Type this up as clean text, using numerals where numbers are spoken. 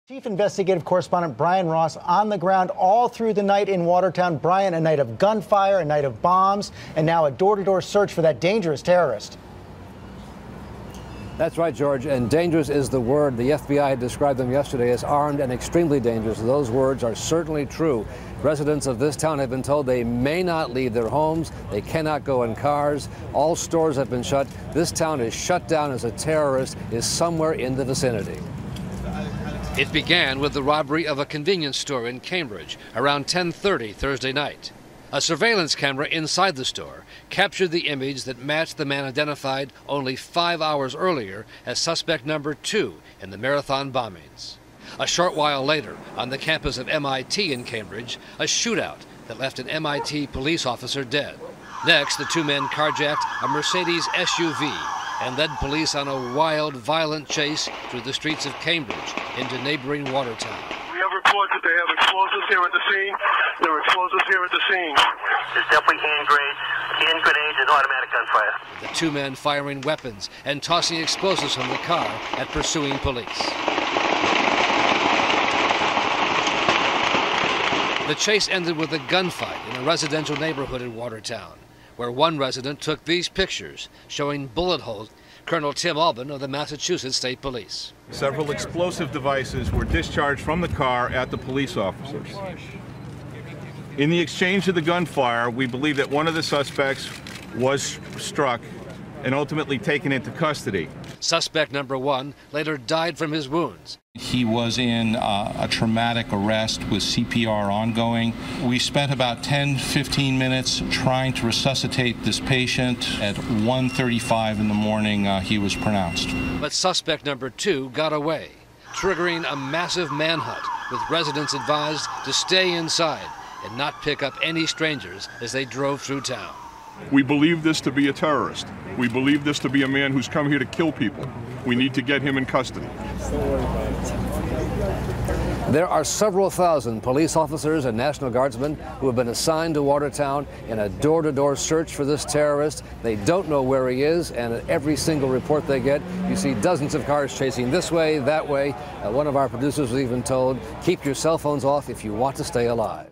Chief Investigative Correspondent Brian Ross on the ground all through the night in Watertown. Brian, a night of gunfire, a night of bombs, and now a door-to-door search for that dangerous terrorist. That's right, George, and dangerous is the word. The FBI described them yesterday as armed and extremely dangerous. Those words are certainly true. Residents of this town have been told they may not leave their homes. They cannot go in cars. All stores have been shut. This town is shut down as a terrorist is somewhere in the vicinity. It began with the robbery of a convenience store in Cambridge around 10:30 Thursday night. A surveillance camera inside the store captured the image that matched the man identified only 5 hours earlier as suspect number 2 in the marathon bombings. A short while later, on the campus of MIT in Cambridge, a shootout that left an MIT police officer dead. Next, the two men carjacked a Mercedes SUV and led police on a wild, violent chase through the streets of Cambridge into neighboring Watertown. We have reports that they have explosives here at the scene. There are explosives here at the scene. There's definitely hand grenades and automatic gunfire. The two men firing weapons and tossing explosives from the car at pursuing police. The chase ended with a gunfight in a residential neighborhood in Watertown, where one resident took these pictures showing bullet holes. Colonel Tim Albin of the Massachusetts State Police. Several explosive devices were discharged from the car at the police officers. In the exchange of the gunfire, we believe that one of the suspects was struck and ultimately taken into custody. Suspect number 1 later died from his wounds. He was in a traumatic arrest with CPR ongoing. We spent about 10-15 minutes trying to resuscitate this patient. At 1:35 in the morning, he was pronounced. But suspect number 2 got away, triggering a massive manhunt, with residents advised to stay inside and not pick up any strangers as they drove through town. We believe this to be a terrorist. We believe this to be a man who's come here to kill people. We need to get him in custody. There are several thousand police officers and National Guardsmen who have been assigned to Watertown in a door-to-door search for this terrorist. They don't know where he is, and at every single report they get, you see dozens of cars chasing this way, that way. One of our producers was even told, keep your cell phones off if you want to stay alive.